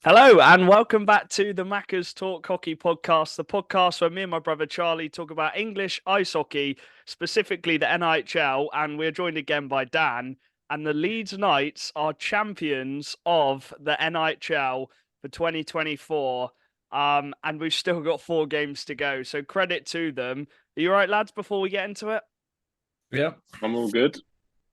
Hello and welcome back to the Macca's Talk Hockey podcast, the podcast where me and my brother Charlie talk about English ice hockey, specifically the NIHL, and we're joined again by Dan. And the Leeds Knights are champions of the NIHL for 2024. And we've still got 4 games to go, so credit to them. Are you all right, lads, before we get into it? Yeah, I'm all good.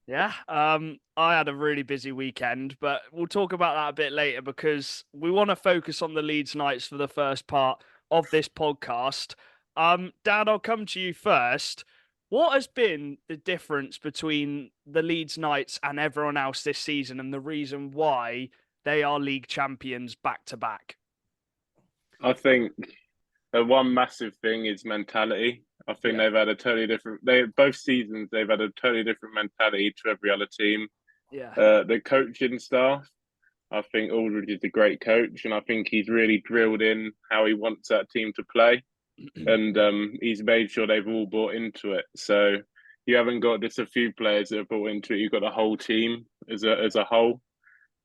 Yeah, I had a really busy weekend, but we'll talk about that a bit later because we want to focus on the Leeds Knights for the first part of this podcast. Dan, I'll come to you first. What has been the difference between the Leeds Knights and everyone else this season, and the reason why they are league champions back to back? I think the one massive thing is mentality. I think Yeah, they've had a totally different. They both seasons they've had a totally different mentality to every other team. yeah. The coaching staff. I think Aldridge is a great coach, and I think he's really drilled in how he wants that team to play, and he's made sure they've all bought into it. So you haven't got just a few players that have bought into it. You've got the whole team as a whole.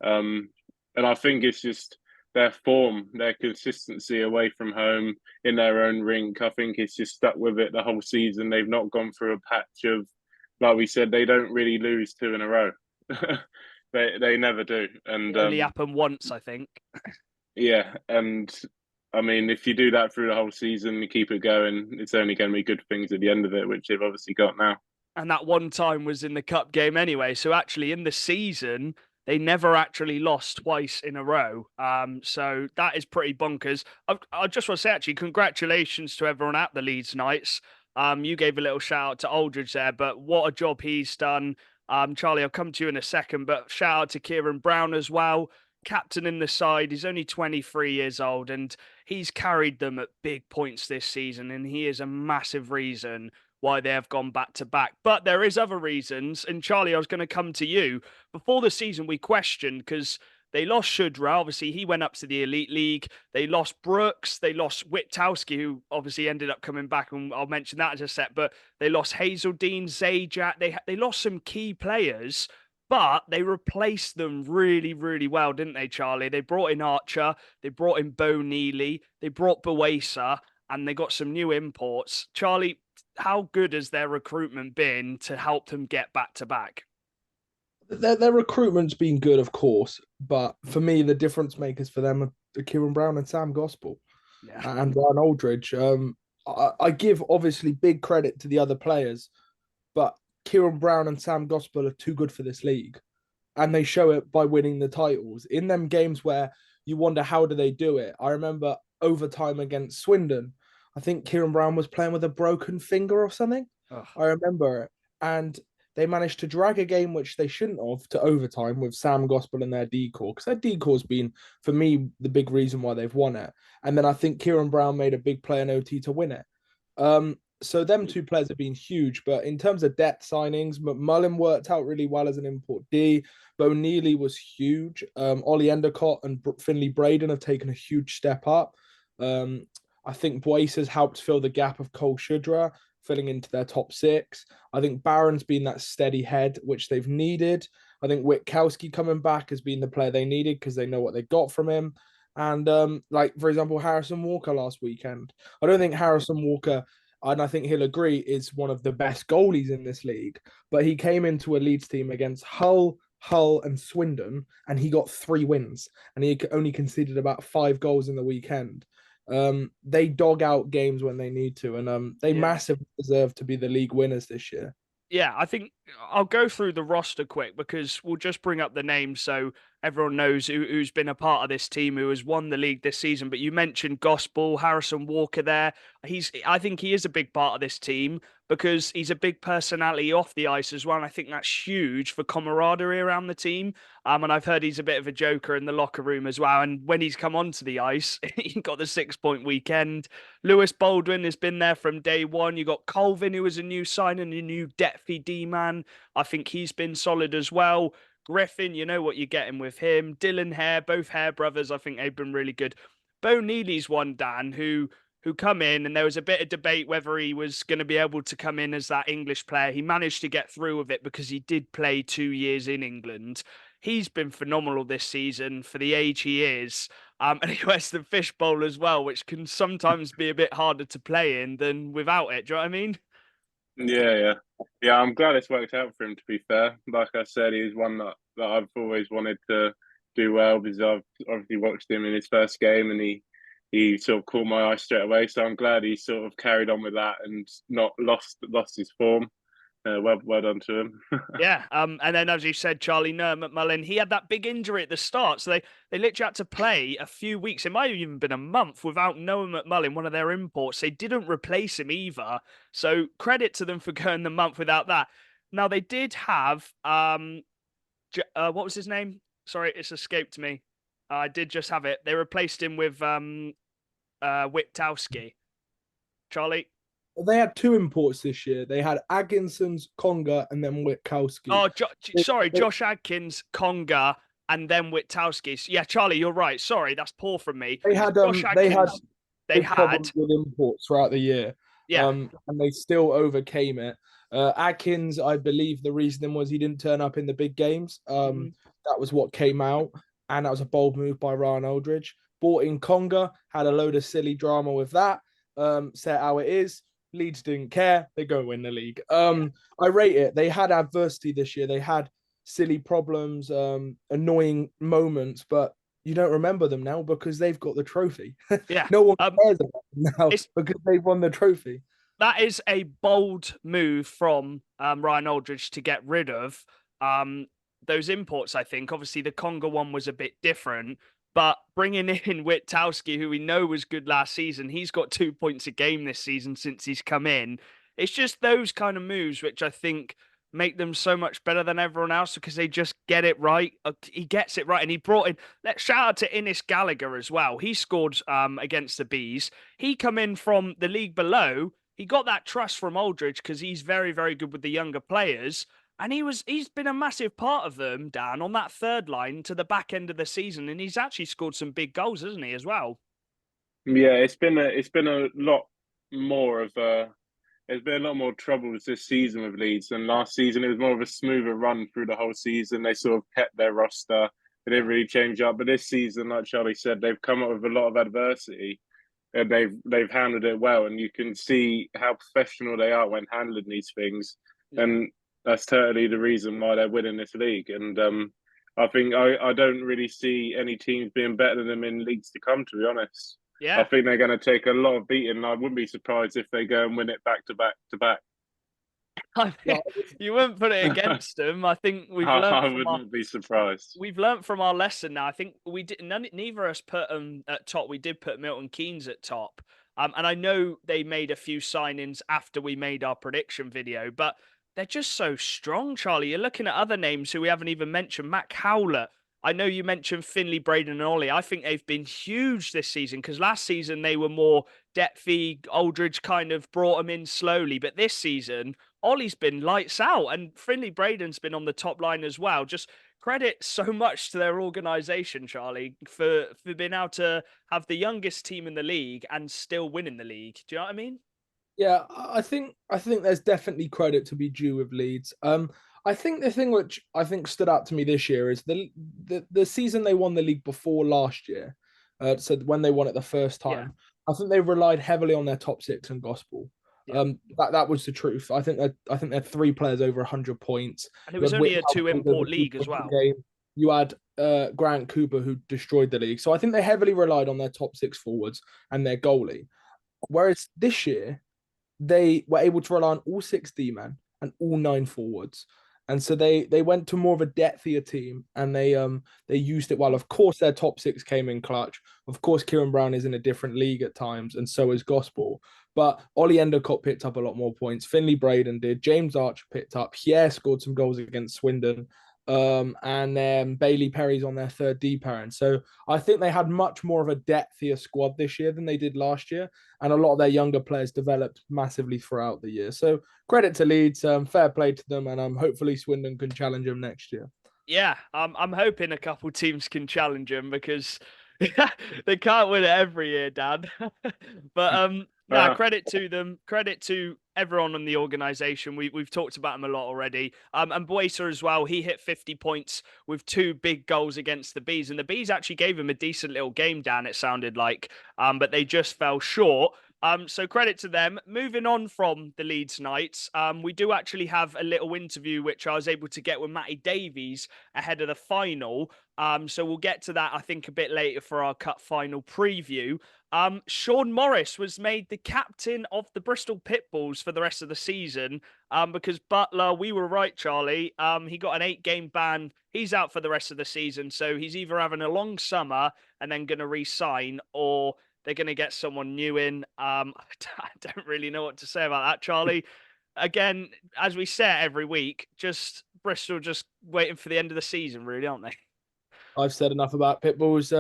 Um, and I think it's just their form, their consistency away from home in their own rink. I think it's just stuck with it the whole season. They've not gone through a patch of, like we said, they don't really lose two in a row. They never do. And It only happened once, I think. yeah, and I mean, if you do that through the whole season, you keep it going, it's only going to be good things at the end of it, which they've obviously got now. And that one time was in the cup game anyway. So actually, in the season, they never actually lost twice in a row. So that is pretty bonkers. I just want to say, actually, congratulations to everyone at the Leeds Knights. You gave a little shout out to Aldridge there, but what a job he's done. Charlie, I'll come to you in a second, but shout out to Kieran Brown as well. Captain in the side. He's only 23 years old and he's carried them at big points this season. And he is a massive reason why they have gone back to back. But there is other reasons. And Charlie, I was going to come to you. Before the season, we questioned because they lost Shudra. Obviously, he went up to the Elite League. They lost Brooks. They lost Witkowski, who obviously ended up coming back. And I'll mention that as a set. But they lost Hazeldine, Zajac. They lost some key players. But they replaced them really, really well, didn't they, Charlie? They brought in Archer. They brought in Bo Neely. They brought Boesa. And they got some new imports. Charlie, how good has their recruitment been to help them get back to back? Their recruitment's been good, of course, but for me, the difference makers for them are Kieran Brown and Sam Gospel Yeah. and Ryan Aldridge. I give obviously big credit to the other players, but Kieran Brown and Sam Gospel are too good for this league, and they show it by winning the titles in them games where you wonder how do they do it. I remember overtime against Swindon. I think Kieran Brown was playing with a broken finger or something. Ugh. I remember it, and they managed to drag a game which they shouldn't have to overtime with Sam Gospel and their decor, because their decor's been, for me, the big reason why they've won it. And then I think Kieran Brown made a big play in OT to win it. So them two players have been huge, but in terms of depth signings, McMullen worked out really well as an import D. Bo Neely was huge. Ollie Endicott and Finley Braden have taken a huge step up. I think Boyce has helped fill the gap of Cole Shudra, filling into their top six. I think Barron's been that steady head, which they've needed. I think Witkowski coming back has been the player they needed because they know what they got from him. And like, for example, Harrison Walker last weekend. I don't think Harrison Walker, and I think he'll agree, is one of the best goalies in this league. But he came into a Leeds team against Hull, and Swindon, and he got 3 wins. And he only conceded about 5 goals in the weekend. They dog out games when they need to, and they massively deserve to be the league winners this year. Yeah, I think I'll go through the roster quick because we'll just bring up the names so everyone knows who's been a part of this team, who has won the league this season. But you mentioned Gospel, Harrison Walker there. I think he is a big part of this team because he's a big personality off the ice as well. And I think that's huge for camaraderie around the team. And I've heard he's a bit of a joker in the locker room as well. And when he's come onto the ice, he got the 6-point weekend. Lewis Baldwin has been there from day one. You got Colvin, who was a new signing, a new depthy D-man. I think he's been solid as well. Griffin, you know what you're getting with him. Dylan Hare, both Hare brothers, I think they've been really good. Bo Neely's one, Dan, who come in, and there was a bit of debate whether he was going to be able to come in as that English player. He managed to get through with it because he did play 2 years in England. he's been phenomenal this season for the age he is. And he wears the fishbowl as well, which can sometimes be a bit harder to play in than without it. Do you know what I mean? Yeah. I'm glad it's worked out for him. To be fair, like I said, he's one that I've always wanted to do well because I've obviously watched him in his first game and he sort of caught my eye straight away. So I'm glad he sort of carried on with that and not lost his form. Well done to him. Yeah. And then, as you said, Charlie, Noah McMullen, he had that big injury at the start. So they literally had to play a few weeks. It might have even been a month without Noah McMullen, one of their imports. They didn't replace him either. So credit to them for going the month without that. Now, they did have, what was his name? Sorry, it's escaped me. I did just have it. They replaced him with Witkowski. Charlie? They had 2 imports this year. They had Atkinson's, Conga, and then Witkowski. Oh, sorry, Josh Adkins, Conga, and then Witkowski. Yeah, Charlie, you're right. Sorry, that's poor from me. They had Josh Adkins, they had problems with imports throughout the year. Yeah. And they still overcame it. Atkins, I believe the reasoning was he didn't turn up in the big games. That was what came out, and that was a bold move by Ryan Aldridge. Bought in Conga, had a load of silly drama with that. Set how it is. Leeds didn't care. They go win the league. I rate it. They had adversity this year. They had silly problems, annoying moments, but you don't remember them now because they've got the trophy. Yeah. No one cares about them now because they've won the trophy. That is a bold move from Ryan Aldridge to get rid of those imports, I think. Obviously, the Conga one was a bit different, but bringing in Witkowski, who we know was good last season, he's got 2 points a game this season since he's come in. It's just those kind of moves which I think make them so much better than everyone else because they just get it right. He gets it right. And he brought in, let's shout out to Innes Gallagher as well. He scored against the Bees. He come in from the league below. He got that trust from Aldridge because he's very, very good with the younger players. And he's been a massive part of them, Dan, on that third line to the back end of the season. And he's actually scored some big goals, hasn't he, as well? Yeah, it's been a lot more of there's been a lot more troubles this season with Leeds than last season. It was more of a smoother run through the whole season. They sort of kept their roster. They didn't really change up. But this season, like Charlie said, they've come up with a lot of adversity. And they've handled it well. And you can see how professional they are when handling these things. Yeah. And that's totally the reason why they're winning this league. And I think I don't really see any teams being better than them in leagues to come, to be honest. Yeah. I think they're going to take a lot of beating. I wouldn't be surprised if they go and win it back to back to back. I mean, you wouldn't put it against them. I think we've learned. I wouldn't be surprised. We've learned from our lesson now. I think we did. Neither of us put them at top. We did put Milton Keynes at top. And I know they made a few signings after we made our prediction video, but they're just so strong, Charlie. You're looking at other names who we haven't even mentioned. Matt Howlett. I know you mentioned Finley, Braden, and Ollie. I think they've been huge this season because last season they were more depthy. Aldridge kind of brought them in slowly. But this season, Ollie's been lights out and Finley Braden's been on the top line as well. Just credit so much to their organisation, Charlie, for being able to have the youngest team in the league and still winning the league. Do you know what I mean? Yeah, I think there's definitely credit to be due with Leeds. I think the thing which I think stood out to me this year is the season they won the league before last year. So when they won it the first time, I think they relied heavily on their top six and gospel. Yeah. That was the truth. I think they're 3 players over 100 points. And it was only a 2 import league as well. You had Grant Cooper who destroyed the league. So I think they heavily relied on their top 6 forwards and their goalie. Whereas this year, they were able to rely on all 6 D-men and all 9 forwards. And so they went to more of a depthier team and they used it well. Of course, their top 6 came in clutch. Of course, Kieran Brown is in a different league at times, and so is Gospel. But Ollie Endicott picked up a lot more points. Finley Braden did. James Archer picked up. Pierre scored some goals against Swindon. And then Bailey Perry's on their third D pairing. So I think they had much more of a depthier squad this year than they did last year. And a lot of their younger players developed massively throughout the year. So credit to Leeds, fair play to them. And hopefully Swindon can challenge them next year. Yeah, I'm hoping a couple teams can challenge them because they can't win it every year, Dan. But Nah, credit to them. Credit to everyone in the organisation. We've talked about him a lot already. And Boysa as well. He hit 50 points with 2 big goals against the Bees. And the Bees actually gave him a decent little game, Dan, it sounded like. But they just fell short. So credit to them. Moving on from the Leeds Knights, we do actually have a little interview which I was able to get with Matty Davies ahead of the final. So we'll get to that, I think, a bit later for our cup final preview. Sean Morris was made the captain of the Bristol Pitbulls for the rest of the season because Butler, we were right, Charlie. He got an 8-game ban. He's out for the rest of the season. So he's either having a long summer and then going to re-sign, or they're going to get someone new in. I don't really know what to say about that, Charlie. Again, as we say every week, just Bristol just waiting for the end of the season, really, aren't they? I've said enough about Pitbulls.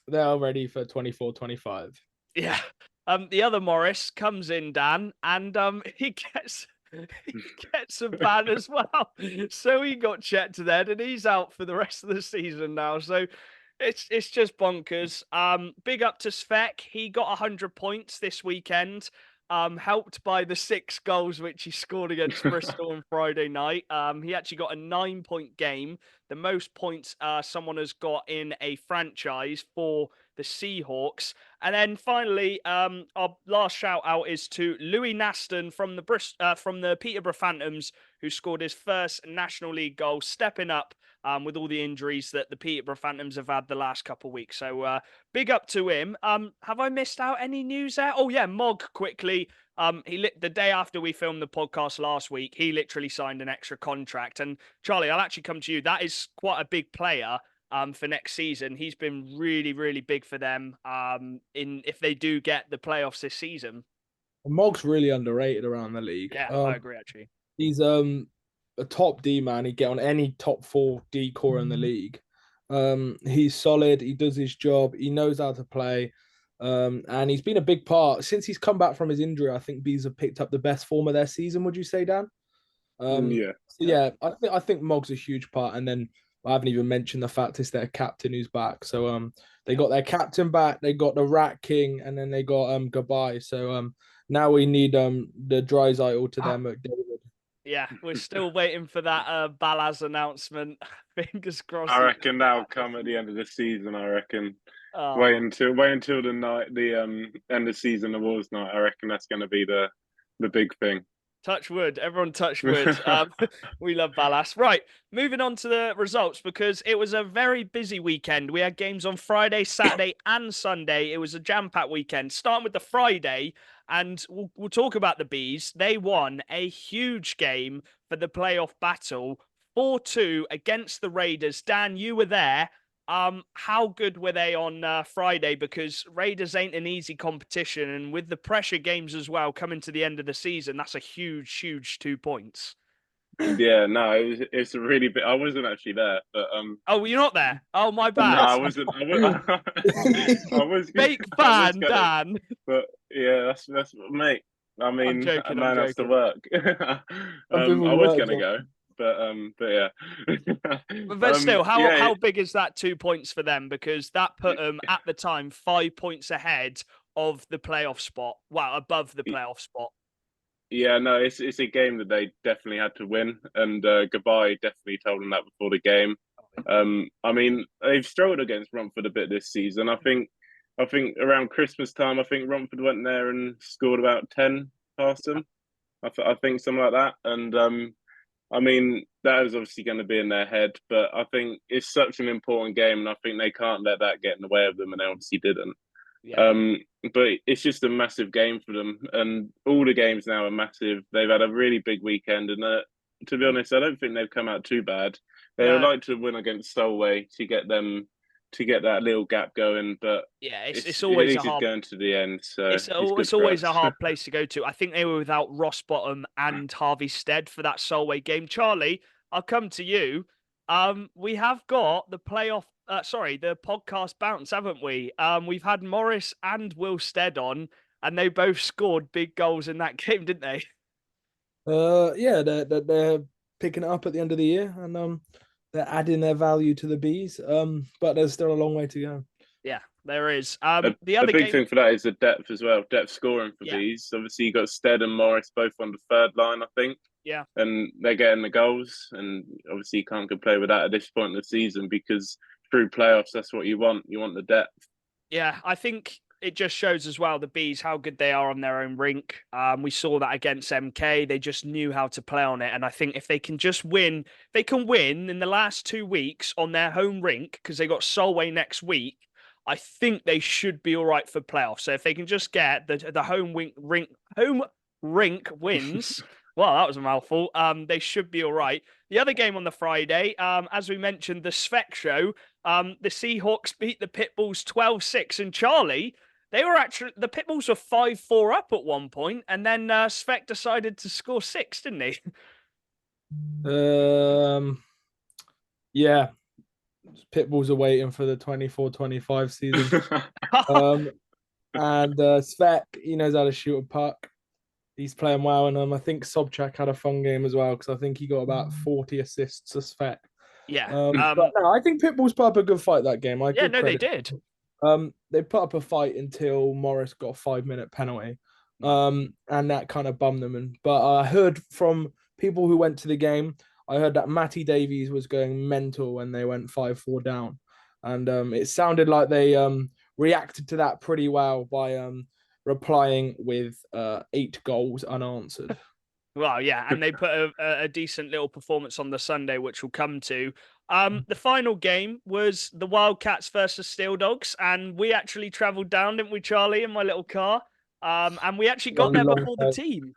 They're ready for 24-25. Yeah. The other Morris comes in, Dan, and he gets a ban as well. So he got checked then, and he's out for the rest of the season now. So it's just bonkers. Big up to Svek. He got 100 points this weekend. Helped by the 6 goals which he scored against Bristol on Friday night. He actually got a 9-point game, the most points someone has got in a franchise for the Seahawks. And then finally, our last shout out is to Louis Naston from the Peterborough Phantoms, who scored his first National League goal, stepping up with all the injuries that the Peterborough Phantoms have had the last couple of weeks. So big up to him. Have I missed out any news there? Oh yeah, Mog quickly. The day after we filmed the podcast last week, he literally signed an extra contract. And Charlie, I'll actually come to you. That is quite a big player for next season. He's been really, really big for them if they do get the playoffs this season. Mog's really underrated around the league. Yeah, I agree actually. He's a top D man. He'd get on any top 4 D core in the league. He's solid. He does his job. He knows how to play. And he's been a big part since he's come back from his injury. I think Bees have picked up the best form of their season. Would you say, Dan? Yeah. I think Mog's a huge part. And then I haven't even mentioned the fact it's their captain who's back. So they got their captain back. They got the Rat King, and then they got Goodbye. So now we need the Dreisaitl to them at David. Yeah, we're still waiting for that Balaz announcement. Fingers crossed. I reckon that'll come at the end of the season. I reckon. Oh. Wait until the end of season awards night. I reckon that's going to be the big thing. Touch wood. Everyone touch wood. We love Ballas. Right, moving on to the results, because it was a very busy weekend. We had games on Friday, Saturday, and Sunday. It was a jam-packed weekend. Starting with the Friday, and we'll talk about the Bees. They won a huge game for the playoff battle, 4-2 against the Raiders. Dan, you were there. How good were they on Friday? Because Raiders ain't an easy competition, and with the pressure games as well coming to the end of the season, that's a huge 2 points. Yeah, no, it's a really big. I wasn't actually there, but Oh, you're not there? Oh, my bad. No, I wasn't. I was fake fan, Dan. But yeah, that's mate. I mean, joking, a man has to work. I was gonna go. But yeah. But still, how big is that 2 points for them? Because that put them at the time 5 points ahead of the playoff spot. Well, above the playoff spot. Yeah, no, it's a game that they definitely had to win, and Goodbye definitely told them that before the game. I mean, they've struggled against Romford a bit this season. I think around Christmas time, I think Romford went there and scored about 10 past them. I think something like that, and I mean, that is obviously going to be in their head, but I think it's such an important game, and I think they can't let that get in the way of them, and they obviously didn't. Yeah. But it's just a massive game for them, and all the games now are massive. They've had a really big weekend, and to be honest, I don't think they've come out too bad. They would like to win against Solway to get that little gap going, but yeah, it's always going to the end. So it's always a hard place to go to. I think they were without Ross Bottom and Harvey Stead for that Solway game. Charlie, I'll come to you. We have got the the podcast bounce, haven't we? We've had Morris and Will Stead on, and they both scored big goals in that game, didn't they? Yeah, they're picking it up at the end of the year, and they're adding their value to the Bees. But there's still a long way to go. Yeah, there is. A, The a other big game, thing for that is the depth as well, depth scoring for yeah, these. Obviously, you got Stead and Morris both on the third line, I think, yeah. and they're getting the goals. And obviously, you can't complain with that at this point in the season because through playoffs, that's what you want. You want the depth. Yeah, I think it just shows as well the Bees how good they are on their own rink. We saw that against MK. They just knew how to play on it. And I think if they can just win, they can win in the last 2 weeks on their home rink because they got Solway next week. I think they should be all right for playoffs. So if they can just get the home rink wins, well, that was a mouthful. They should be all right. The other game on the Friday, as we mentioned, the Svec show. The Seahawks beat the Pitbulls 12-6, and Charlie, the Pitbulls were 5-4 up at one point, and then Svec decided to score 6, didn't he? Yeah. Pitbulls are waiting for the 24-25 season. And Svek, he knows how to shoot a puck. He's playing well, and I think Sobchak had a fun game as well because I think he got about 40 assists to Svek. Yeah. But no, I think Pitbulls put up a good fight that game. They did. They put up a fight until Morris got a 5-minute penalty, and that kind of bummed them. But I heard from people who went to the game, I heard that Matty Davies was going mental when they went 5-4 down, and it sounded like they reacted to that pretty well by replying with 8 goals unanswered. Well, yeah, and they put a decent little performance on the Sunday, which we'll come to. The final game was the Wildcats versus Steel Dogs, and we actually travelled down, didn't we, Charlie, in my little car? And we actually got there before the team,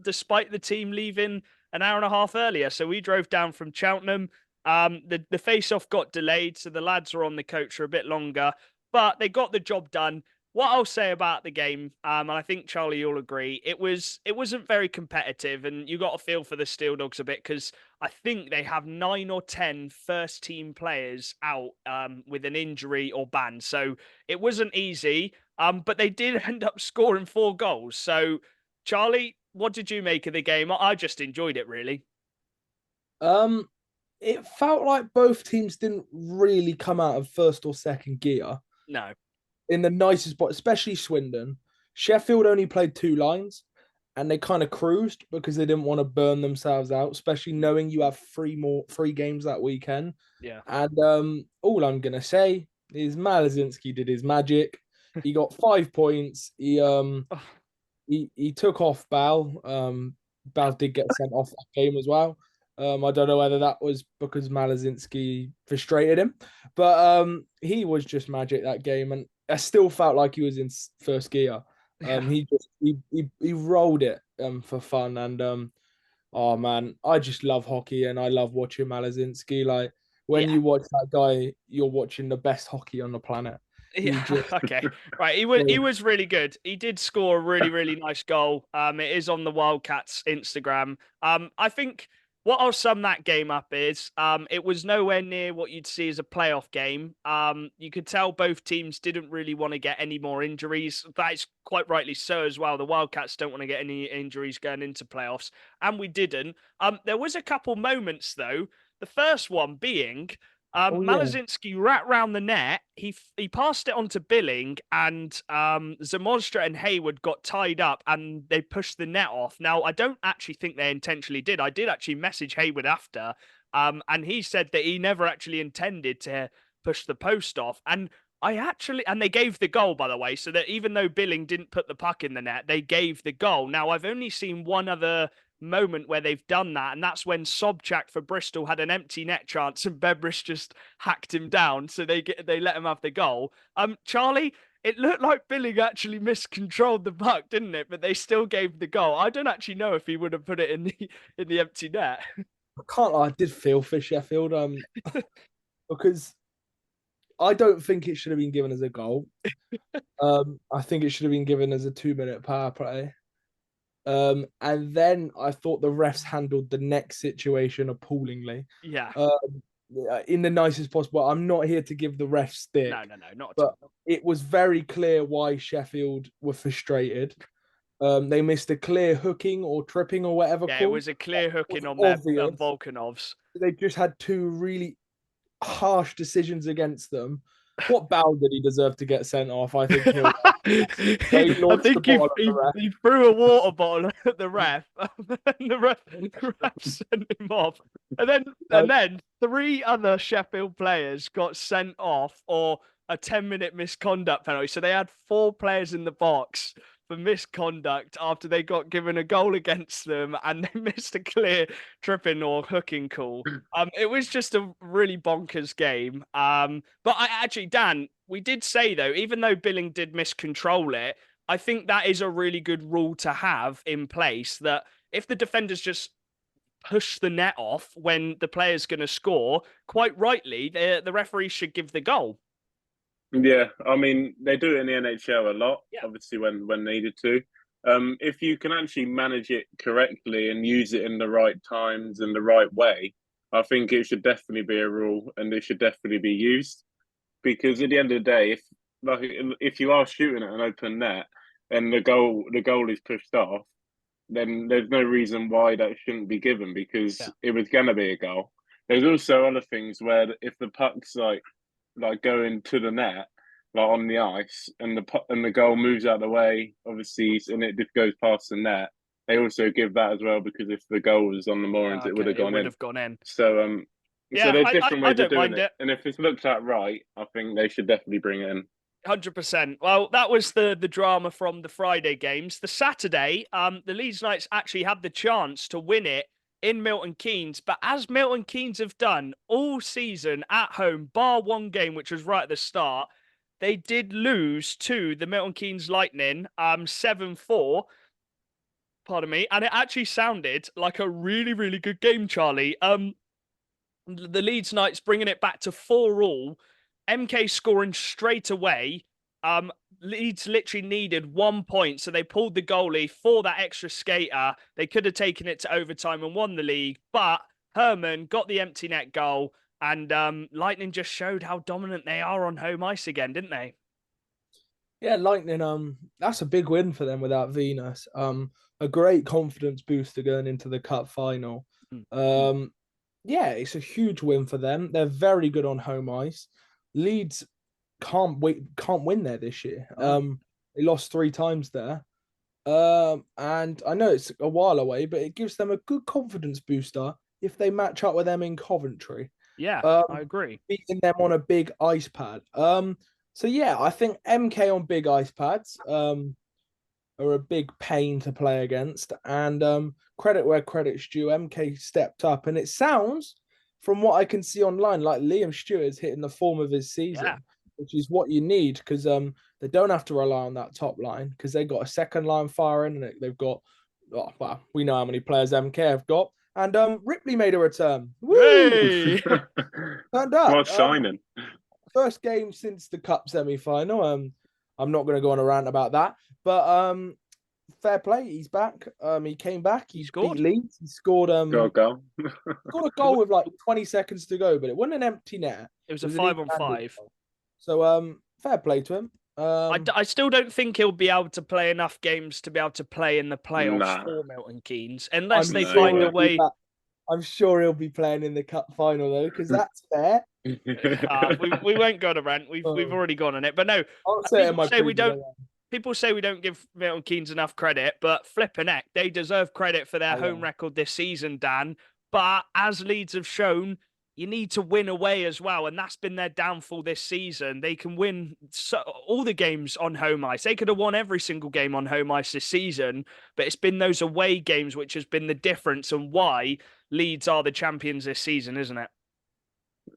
despite the team leaving an hour and a half earlier. So we drove down from Cheltenham. The face-off got delayed, so the lads were on the coach for a bit longer, but they got the job done. What I'll say about the game, and I think Charlie, you'll agree, it wasn't very competitive, and you got a feel for the Steel Dogs a bit because I think they have 9 or 10 first-team players out with an injury or ban, so it wasn't easy. But they did end up scoring 4 goals. So, Charlie, what did you make of the game? I just enjoyed it, really. It felt like both teams didn't really come out of first or second gear. No. In the nicest spot, especially Swindon. Sheffield only played 2 lines and they kind of cruised because they didn't want to burn themselves out, especially knowing you have 3 games that weekend. Yeah. And all I'm gonna say is Malazinski did his magic. He got 5 points. He took off Bal. Bal did get sent off that game as well. I don't know whether that was because Malazinski frustrated him, but he was just magic that game, and I still felt like he was in first gear. He rolled it for fun, and oh man, I just love hockey, and I love watching Malazinski. Like when you watch that guy, you're watching the best hockey on the planet. Yeah. Okay. Right. He was really good. He did score a really, really nice goal. It is on the Wildcats Instagram. I think what I'll sum that game up is it was nowhere near what you'd see as a playoff game. You could tell both teams didn't really want to get any more injuries. That's quite rightly so as well. The Wildcats don't want to get any injuries going into playoffs, and we didn't. There was a couple moments though. The first one being Malazinski rat round the net. He passed it on to Billing, and Zamostra and Hayward got tied up, and they pushed the net off. Now, I don't actually think they intentionally did. I did actually message Hayward after, and he said that he never actually intended to push the post off. And they gave the goal, by the way, so that even though Billing didn't put the puck in the net, they gave the goal. Now, I've only seen one other moment where they've done that, and that's when Sobchak for Bristol had an empty net chance and Bebrish just hacked him down, so they let him have the goal. Charlie, it looked like Billing actually miscontrolled the puck, didn't it? But they still gave the goal. I don't actually know if he would have put it in the empty net. I can't lie, I did feel for Sheffield because I don't think it should have been given as a goal. I think it should have been given as a 2-minute power play. And then I thought the refs handled the next situation appallingly. Yeah. In the nicest possible. I'm not here to give the refs stick. No, not at all. But it was very clear why Sheffield were frustrated. They missed a clear hooking or tripping or whatever. Yeah, it was a clear hooking on their Volkanovs. They just had 2 really harsh decisions against them. What bound did he deserve to get sent off? I think he'll. I launched the think he, ball at the he, ref. he threw a water bottle at the ref, and the ref sent him off. And then 3 other Sheffield players got sent off or a 10-minute misconduct penalty. So they had 4 players in the box for misconduct after they got given a goal against them and they missed a clear tripping or hooking call. It was just a really bonkers game. But I actually, Dan, we did say though, even though Billing did miscontrol it, I think that is a really good rule to have in place that if the defenders just push the net off when the player's going to score, quite rightly, the referee should give the goal. Yeah, I mean they do it in the NHL a lot, Yeah. obviously when needed to. If you can actually manage it correctly and use it in the right times and the right way, I think it should definitely be a rule and it should definitely be used. Because at the end of the day, if you are shooting at an open net and the goal is pushed off, then there's no reason why that shouldn't be given because it was gonna be a goal. There's also other things where if the puck's like going to the net, like on the ice, and the goal moves out of the way, obviously, and it just goes past the net. They also give that as well because if the goal was on the moorings, it would have gone in. So Yeah, there's different ways I of don't doing mind it. and if it's looked at right, I think they should definitely bring it in. 100%. Well, that was the drama from the Friday games. The Saturday, the Leeds Knights actually had the chance to win it in Milton Keynes, but as Milton Keynes have done all season at home, bar one game, which was right at the start, they did lose to the Milton Keynes Lightning 7-4. Pardon me. And it actually sounded like a really, really good game, Charlie. The Leeds Knights bringing it back to 4-4. MK scoring straight away. Leeds literally needed 1 point, so they pulled the goalie for that extra skater. They could have taken it to overtime and won the league, but Herman got the empty net goal, and Lightning just showed how dominant they are on home ice again, didn't they? Yeah, Lightning. That's a big win for them without Venus. A great confidence booster going into the cup final. Yeah, it's a huge win for them. They're very good on home ice. Leeds can't win there this year. They lost 3 times there. And I know it's a while away, but it gives them a good confidence booster if they match up with them in Coventry. Yeah, I agree. Beating them on a big ice pad. So yeah, I think MK on big ice pads are a big pain to play against. And credit where credit's due, MK stepped up, and it sounds, from what I can see online, like Liam Stewart's hitting the form of his season, which is what you need because they don't have to rely on that top line because they got a second line firing and they've got, well, we know how many players MK have got. And Ripley made a return. Woo! Hey! Turned up. What's signing? First game since the cup semi-final. I'm not going to go on a rant about that, but fair play. He's back. He came back. He scored. Beat Leeds. He scored. Got a goal. Scored a goal with like 20 seconds to go, but it wasn't an empty net. It was a 5-on-5. So fair play to him. I still don't think he'll be able to play enough games to be able to play in the playoffs for Milton Keynes, unless they find a way. I'm sure he'll be playing in the cup final though, because that's fair. We won't go on a rant. We've already gone on it, but no. People say we don't give Milton Keynes enough credit, but flipping heck, they deserve credit for their home record this season, Dan. But as Leeds have shown, you need to win away as well, and that's been their downfall this season. They can win all the games on home ice. They could have won every single game on home ice this season, but it's been those away games which has been the difference and why Leeds are the champions this season, isn't it?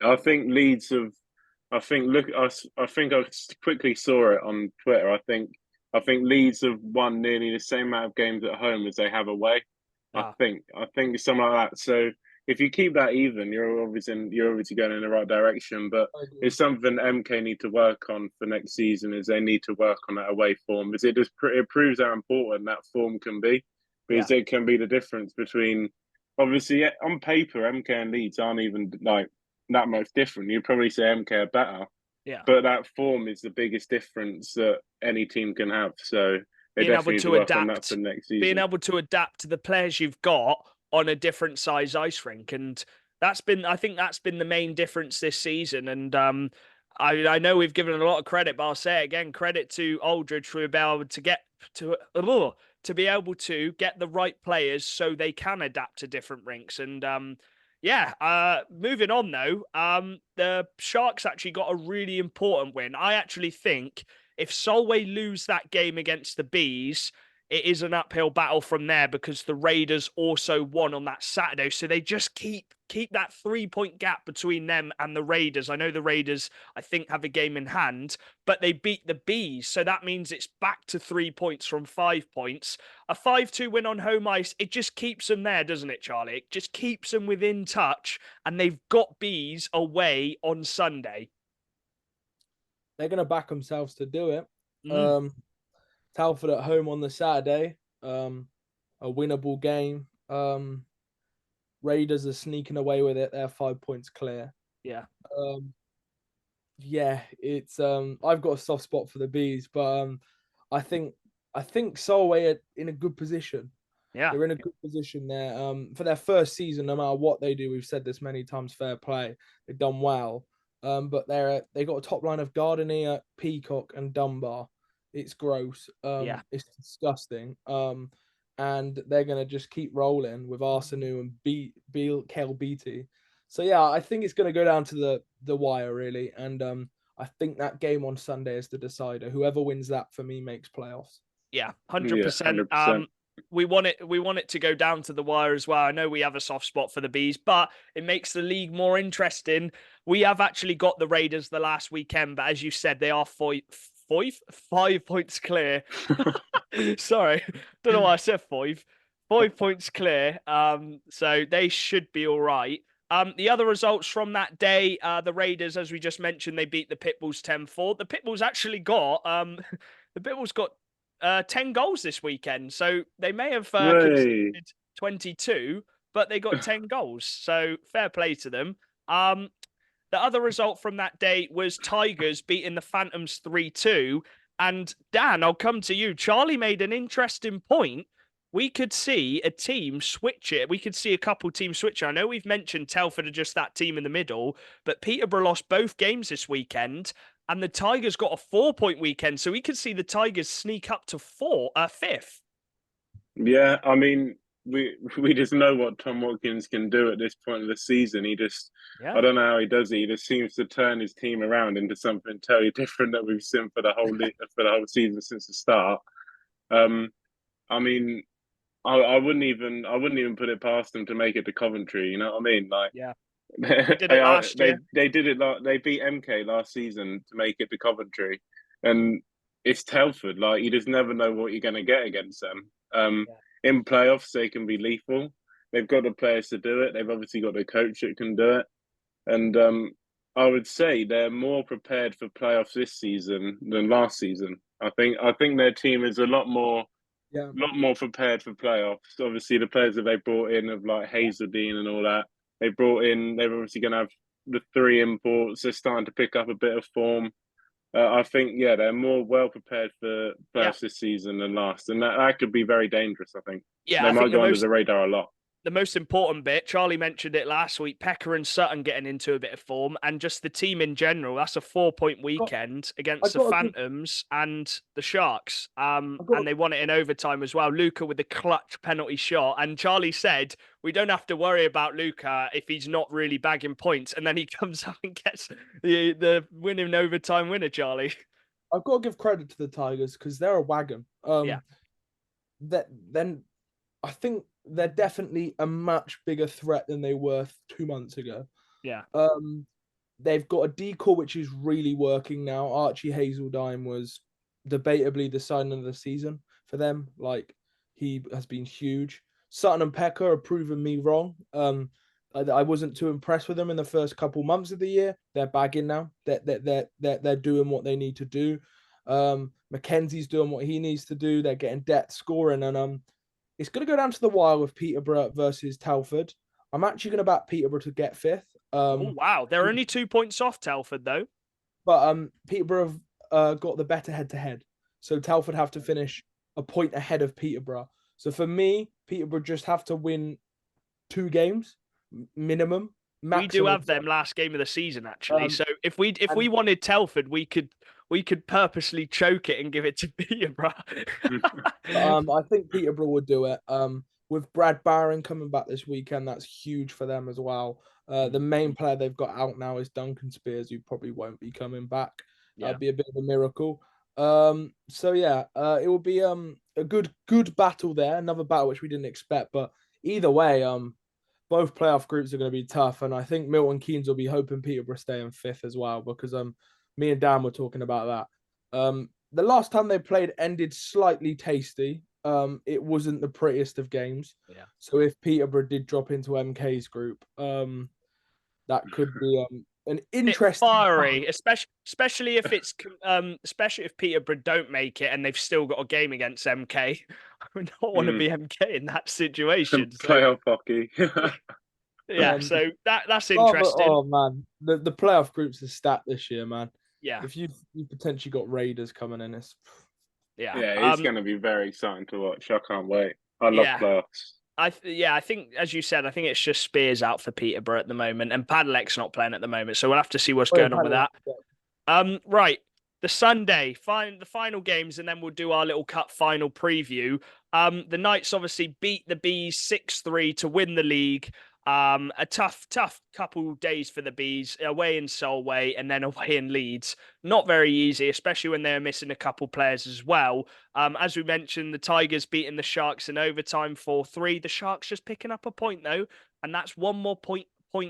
I think Leeds have. I think I quickly saw it on Twitter. I think Leeds have won nearly the same amount of games at home as they have away. I think something like that. So if you keep that even, you're obviously going in the right direction. But it's something MK need to work on for next season. Is they need to work on that away form, because it proves how important that form can be, because it can be the difference between. Obviously, on paper, MK and Leeds aren't even like that much different. You'd probably say MK are better. Yeah. But that form is the biggest difference that any team can have. So they definitely need to work on that for next season. Being able to adapt to the players you've got on a different size ice rink. And I think that's been the main difference this season. And I know we've given a lot of credit, but I'll say it again: credit to Aldridge for being able to get to be able to get the right players so they can adapt to different rinks. And moving on though, the Sharks actually got a really important win. I actually think if Solway lose that game against the Bees, it is an uphill battle from there because the Raiders also won on that Saturday. So they just keep that 3-point gap between them and the Raiders. I know the Raiders, I think, have a game in hand, but they beat the Bees. So that means it's back to 3 points from 5 points. A 5-2 win on home ice, it just keeps them there, doesn't it, Charlie? It just keeps them within touch, and they've got Bees away on Sunday. They're going to back themselves to do it. Telford at home on the Saturday, a winnable game. Raiders are sneaking away with it. They're 5 points clear. Yeah. It's I've got a soft spot for the Bees, but I think Solway are in a good position. Yeah. They're in a good position there. For their first season, no matter what they do, we've said this many times, fair play. They've done well. But they got a top line of Gardiner, Peacock, and Dunbar. It's gross. It's disgusting. And they're gonna just keep rolling with Arsenu and Kel Beatty. So yeah, I think it's gonna go down to the wire really. And I think that game on Sunday is the decider. Whoever wins that for me makes playoffs. Yeah, 100%. We want it to go down to the wire as well. I know we have a soft spot for the Bees, but it makes the league more interesting. We have actually got the Raiders the last weekend, but as you said, they are 5 points clear. Sorry, don't know why I said 5. 5 points clear. So they should be all right. The other results from that day, the Raiders, as we just mentioned, they beat the Pitbulls 10-4. The Pitbulls actually got 10 goals this weekend. So they may have conceded 22, but they got 10 goals. So fair play to them. The other result from that day was Tigers beating the Phantoms 3-2. And Dan, I'll come to you. Charlie made an interesting point. We could see a team switch it. We could see a couple teams switch it. I know we've mentioned Telford are just that team in the middle, but Peterborough lost both games this weekend, and the Tigers got a 4-point weekend. So we could see the Tigers sneak up to 5th. Yeah, I mean, we just know what Tom Watkins can do at this point of the season. I don't know how he does it. He just seems to turn his team around into something totally different that we've seen for the whole season since the start. I mean, I wouldn't even put it past them to make it to Coventry. You know what I mean? Like, yeah, they did it last year. They did it. They beat MK last season to make it to Coventry, and it's Telford. Like, you just never know what you're going to get against them. In playoffs, they can be lethal. They've got the players to do it. They've obviously got the coach that can do it, and I would say they're more prepared for playoffs this season than last season. I think their team is a lot more prepared for playoffs. Obviously, the players that they brought in of like Hazeldine and all that, they're obviously going to have the 3 imports. They're starting to pick up a bit of form. I think, they're more well prepared for playoffs this season than last. And that could be very dangerous, I think. Yeah, they might go under the radar a lot. The most important bit, Charlie mentioned it last week, Pekka and Sutton getting into a bit of form, and just the team in general. That's a 4-point weekend against the Phantoms and the Sharks. And they won it in overtime as well. Luca with the clutch penalty shot. And Charlie said, we don't have to worry about Luca if he's not really bagging points. And then he comes up and gets the winning overtime winner, Charlie. I've got to give credit to the Tigers because they're a wagon. Then I think they're definitely a much bigger threat than they were 2 months ago. Yeah. They've got a decor which is really working now. Archie Hazeldine was debatably the signing of the season for them. Like, he has been huge. Sutton and Pekka have proven me wrong. I wasn't too impressed with them in the first couple months of the year. They're bagging now. They're doing what they need to do. Mackenzie's doing what he needs to do. They're getting depth scoring, and it's going to go down to the wire with Peterborough versus Telford. I'm actually going to back Peterborough to get 5th. Oh, wow. They're only 2 points off Telford, though. But Peterborough have got the better head-to-head. So Telford have to finish a point ahead of Peterborough. So for me, Peterborough just have to win 2 games, minimum. We do have them last game of the season, actually. So if we wanted Telford, we could purposely choke it and give it to Peterborough. I think Peterborough would do it. With Brad Barron coming back this weekend, that's huge for them as well. The main player they've got out now is Duncan Spears, who probably won't be coming back. That'd be a bit of a miracle. So yeah, it will be a good battle there. Another battle which we didn't expect, but either way, both playoff groups are going to be tough, and I think Milton Keynes will be hoping Peterborough stay in fifth as well, because me and Dan were talking about that. The last time they played ended slightly tasty. It wasn't the prettiest of games. Yeah. So if Peterborough did drop into MK's group, that could be an interesting fiery, especially if it's especially if Peterborough don't make it and they've still got a game against MK. I would not want to be MK in that situation. Playoff hockey. Yeah, so that's interesting. Oh man, the playoff groups are stacked this year, man. Yeah. If you potentially got Raiders coming in, it's it's going to be very exciting to watch. I can't wait. I love playoffs. I think, as you said, I think it's just Spears out for Peterborough at the moment, and Padlec's not playing at the moment, so we'll have to see what's going on with that. Right, the Sunday, the final games, and then we'll do our little cup final preview. The Knights obviously beat the Bees 6-3 to win the league. A tough couple days for the Bees, away in Solway and then away in Leeds. Not very easy, especially when they're missing a couple players as well. As we mentioned, the Tigers beating the Sharks in overtime 4-3. The Sharks just picking up a point though, and that's one more point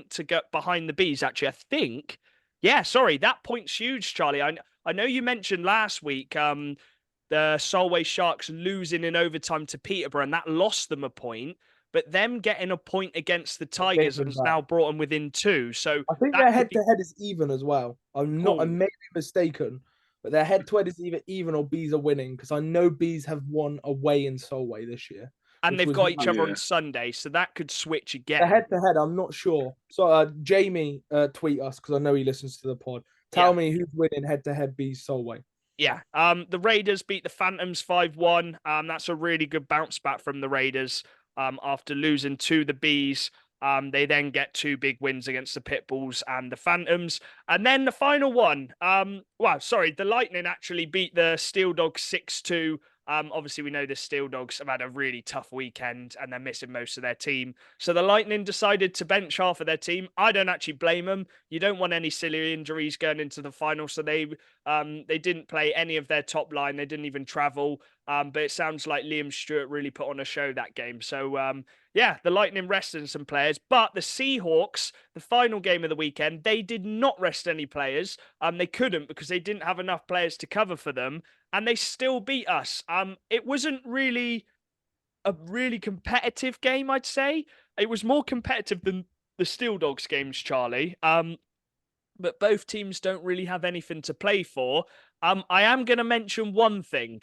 to get behind the Bees. Actually, I think. Yeah, sorry, that point's huge, Charlie. I know you mentioned last week the Solway Sharks losing in overtime to Peterborough, and that lost them a point. But them getting a point against the Tigers has now brought them within 2. So I think their head-to-head is even as well. I may be mistaken, but their head-to-head is either even or Bees are winning, because I know Bees have won away in Solway this year. And they've got each other on Sunday, so that could switch again. The head-to-head, I'm not sure. So Jamie, tweet us, because I know he listens to the pod. Tell me who's winning head-to-head Bees Solway. Yeah, the Raiders beat the Phantoms 5-1. That's a really good bounce back from the Raiders. After losing to the Bees, they then get 2 big wins against the Pitbulls and the Phantoms. And then the final one, the Lightning actually beat the Steel Dogs 6-2. Obviously, we know the Steel Dogs have had a really tough weekend and they're missing most of their team. So the Lightning decided to bench half of their team. I don't actually blame them. You don't want any silly injuries going into the final. So they didn't play any of their top line. They didn't even travel. But it sounds like Liam Stewart really put on a show that game. So, the Lightning rested some players. But the Seahawks, the final game of the weekend, they did not rest any players. They couldn't because they didn't have enough players to cover for them. And they still beat us. It wasn't really a really competitive game, I'd say. It was more competitive than the Steel Dogs games, Charlie. But both teams don't really have anything to play for. I am going to mention one thing.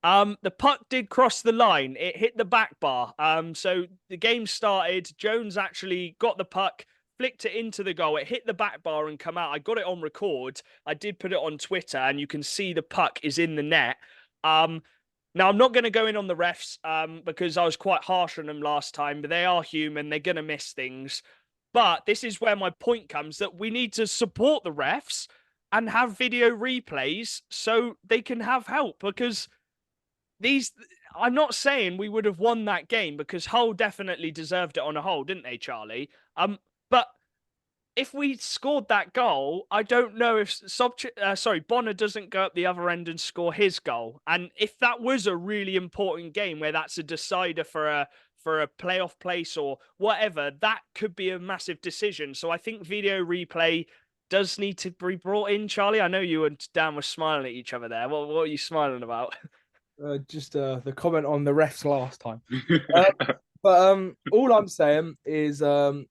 The puck did cross the line. It hit the back bar. So the game started. Jones actually got the puck, flicked it into the goal. It hit the back bar and come out. I got it on record. I did put it on Twitter, and you can see the puck is in the net. Now, I'm not going to go in on the refs because I was quite harsh on them last time, but they are human. They're going to miss things. But this is where my point comes, that we need to support the refs and have video replays so they can have help, because I'm not saying we would have won that game, because Hull definitely deserved it on a whole, didn't they, Charlie? But if we scored that goal, I don't know if Bonner doesn't go up the other end and score his goal. And if that was a really important game where that's a decider for a playoff place or whatever, that could be a massive decision. So I think video replay does need to be brought in, Charlie. I know you and Dan were smiling at each other there. What are you smiling about? Just the comment on the refs last time. But all I'm saying is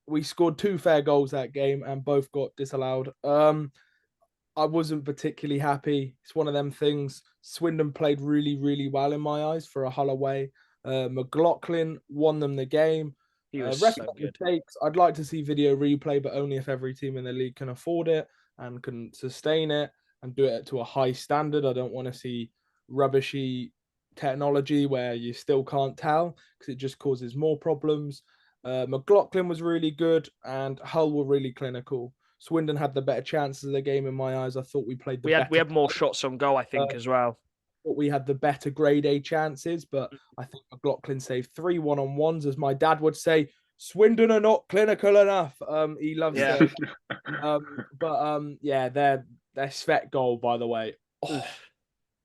we scored 2 fair goals that game and both got disallowed. I wasn't particularly happy. It's one of them things. Swindon played really, really well in my eyes for a Hull away. McLaughlin won them the game. He was so good. Mistakes. I'd like to see video replay, but only if every team in the league can afford it and can sustain it and do it to a high standard. I don't want to see rubbishy technology where you still can't tell, because it just causes more problems. McLaughlin was really good and Hull were really clinical. Swindon had the better chances of the game in my eyes. I thought we played the we had more shots on goal, I think, as well. Thought we had the better grade A chances, but I think McLaughlin saved 3 1-on-1s, as my dad would say. Swindon are not clinical enough. He loves saying that. Yeah, their Svet goal, by the way. Oh,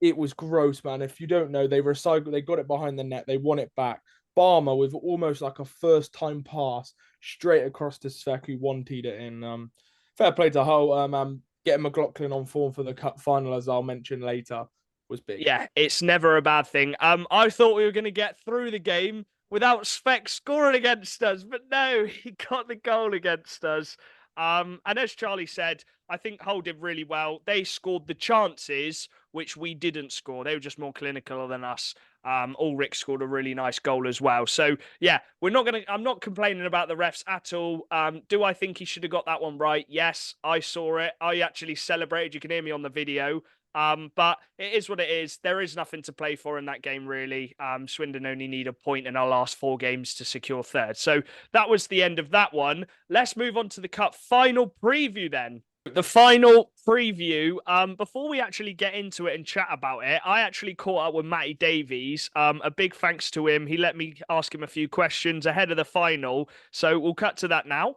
it was gross, man. If you don't know, they got it behind the net, they won it back. Barmer with almost like a first time pass straight across to Svek, who one-teed it in. Fair play to Hull. Getting McLaughlin on form for the cup final, as I'll mention later, was big. Yeah, it's never a bad thing. I thought we were going to get through the game without Svek scoring against us, but no, he got the goal against us. And as Charlie said, I think Hull did really well. They scored the chances, which we didn't score. They were just more clinical than us. Ulrich scored a really nice goal as well. So yeah, I'm not complaining about the refs at all. Do I think he should have got that one right? Yes, I saw it. I actually celebrated. You can hear me on the video. But it is what it is. There is nothing to play for in that game, really. Swindon only need a point in our last 4 games to secure third. So that was the end of that one. Let's move on to the cup final preview then. The final preview. Before we actually get into it and chat about it, I actually caught up with Matty Davies. A big thanks to him. He let me ask him a few questions ahead of the final. So we'll cut to that now.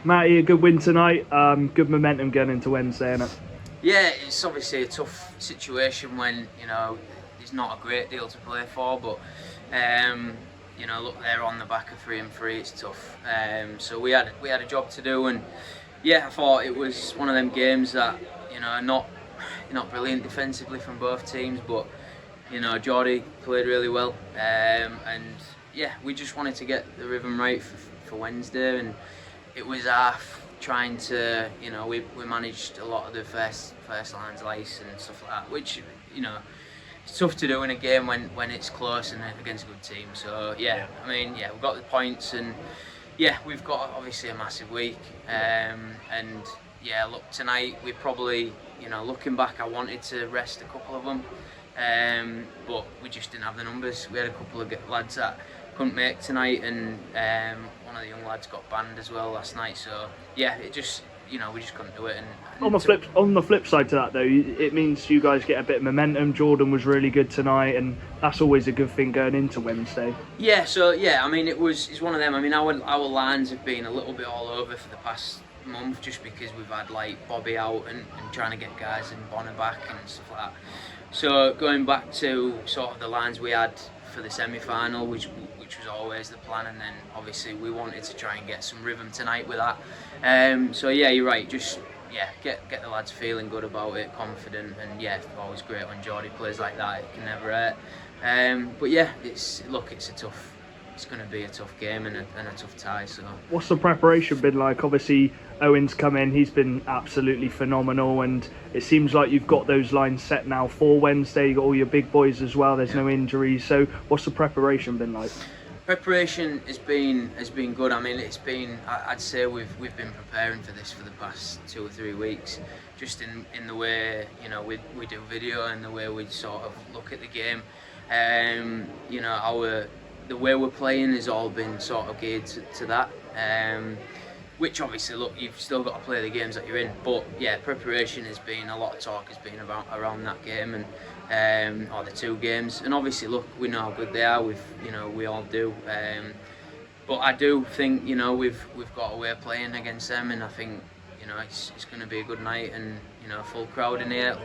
Matty, a good win tonight. Good momentum going into Wednesday, innit? Yeah, it's obviously a tough situation when, there's not a great deal to play for, but, look, they're on the back of 3 and 3, it's tough. So we had a job to do, and yeah, I thought it was one of them games that, not brilliant defensively from both teams, but, Geordie played really well, and yeah, we just wanted to get the rhythm right for Wednesday, and it was trying to, we managed a lot of the first lines lice and stuff like that, which, it's tough to do in a game when it's close and against a good team. So yeah, I mean, yeah, we've got the points, and yeah, we've got obviously a massive week, and yeah, look, tonight we probably, looking back, I wanted to rest a couple of them, but we just didn't have the numbers. We had a couple of lads that couldn't make tonight, and one of the young lads got banned as well last night. So yeah, it just, we just couldn't do it. And on the flip side to that though, it means you guys get a bit of momentum. Jordan was really good tonight, and that's always a good thing going into Wednesday. Yeah, so yeah, I mean, it's one of them. I mean, our lines have been a little bit all over for the past month, just because we've had like Bobby out and trying to get guys and Bonner back and stuff like that. So going back to sort of the lines we had for the semi-final, which was always the plan, and then obviously we wanted to try and get some rhythm tonight with that. So yeah, you're right, just get the lads feeling good about it, confident, and yeah, always great when Geordie plays like that. It can never hurt. But yeah, it's going to be a tough game and a tough tie. So what's the preparation been like? Obviously Owen's come in, he's been absolutely phenomenal, and it seems like you've got those lines set now for Wednesday. You've got all your big boys as well, there's no injuries. So what's the preparation been like? Preparation has been good. I mean, I'd say we've been preparing for this for the past 2 or 3 weeks, just in the way, we do video and the way we sort of look at the game. The way we're playing has all been sort of geared to that, which obviously, look, you've still got to play the games that you're in, but yeah, preparation has been, a lot of talk has been around that game, and or the 2 games, and obviously, look, we know how good they are, we all do, but I do think, we've got a way of playing against them, and I think, it's going to be a good night, and full crowd in here,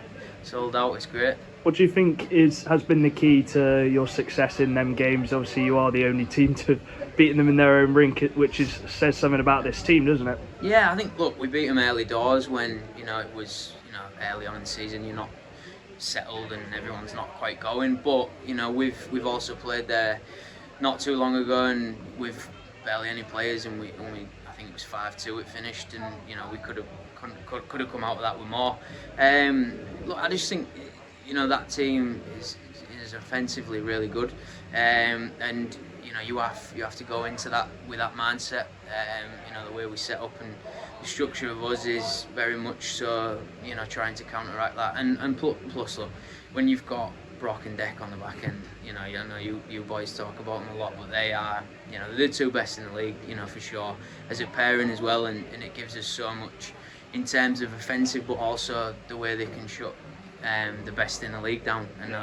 sold out, it's great. What do you think has been the key to your success in them games? Obviously, you are the only team to have beaten them in their own rink, which says something about this team, doesn't it? Yeah, I think, look, we beat them early doors when, it was, early on in the season, you're not settled and everyone's not quite going. But, we've also played there not too long ago, and with barely any players, and we I think it was 5-2 it finished, and, we could have come out of that with more. Look, I just think, that team is offensively really good, and you have to go into that with that mindset. The way we set up and the structure of us is very much so, trying to counteract that. And plus, look, when you've got Brock and Deck on the back end, I know you boys talk about them a lot, but they are, they're the 2 best in the league, for sure, as a pairing as well, and it gives us so much, in terms of offensive, but also the way they can shut the best in the league down. And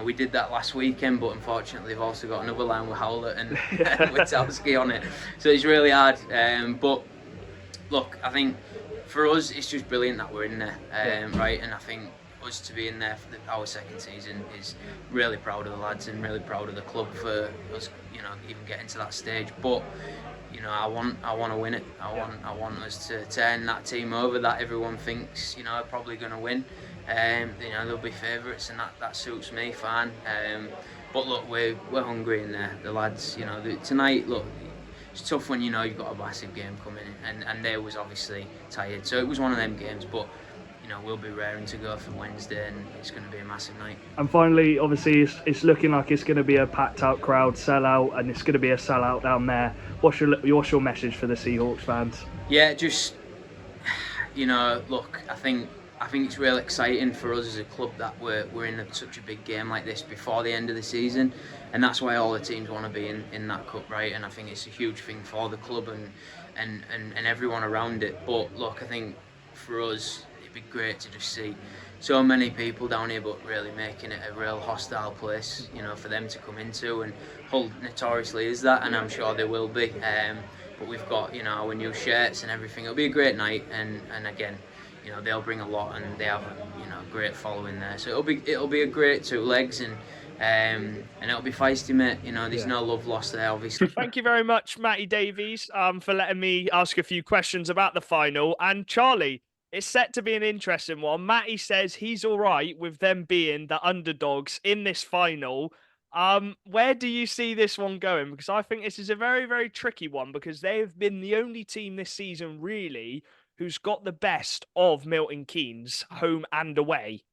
we did that last weekend, but unfortunately they've also got another line with Howlett and Witowski on it, so it's really hard. But look, I think for us it's just brilliant that we're in there, right? And I think us to be in there for our second season is really proud of the lads and really proud of the club for us, even getting to that stage. But I want to win it. I want us to turn that team over that everyone thinks are probably going to win. They'll be favourites, and that suits me fine. But look, we're hungry in there. The lads, tonight. Look, it's tough when you've got a massive game coming, and they was obviously tired. So it was one of them games, but. We'll be raring to go for Wednesday, and it's going to be a massive night. And finally, obviously, it's looking like it's going to be a packed-out crowd, sellout, and it's going to be a sellout down there. What's your message for the Seahawks fans? Yeah, just look, I think it's real exciting for us as a club that we're in such a big game like this before the end of the season, and that's why all the teams want to be in that cup, right? And I think it's a huge thing for the club and everyone around it. But look, I think for us, be great to just see so many people down here, but really making it a real hostile place, for them to come into. And Hull notoriously is that, and I'm sure they will be. But we've got, our new shirts and everything. It'll be a great night, and again, they'll bring a lot, and they have a great following there. So it'll be a great 2 legs, and it'll be feisty, mate. There's no love lost there, obviously. Thank you very much, Matty Davies, for letting me ask a few questions about the final. And Charlie, it's set to be an interesting one. Matty says he's all right with them being the underdogs in this final. Where do you see this one going? Because I think this is a very, very tricky one, because they've been the only team this season, really, who's got the best of Milton Keynes, home and away.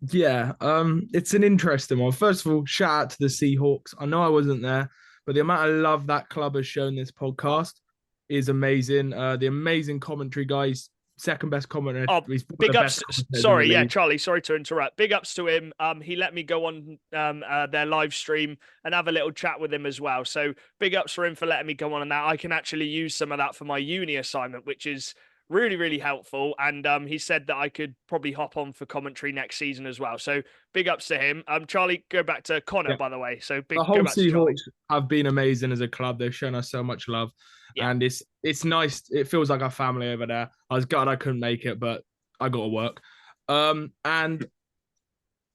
Yeah, it's an interesting one. First of all, shout out to the Seahawks. I know I wasn't there, but the amount of love that club has shown this podcast is amazing. The amazing commentary guys. Second best commentator. Oh, big ups. Sorry, Charlie, sorry to interrupt. Big ups to him. He let me go on their live stream and have a little chat with him as well. So big ups for him for letting me go on that. I can actually use some of that for my uni assignment, which is really, really helpful. And he said that I could probably hop on for commentary next season as well. So big ups to him. Charlie, go back to Connor, by the way. So the whole Seahawks have been amazing as a club. They've shown us so much love. Yeah. And it's nice. It feels like our family over there. I was gutted I couldn't make it, but I got to work. And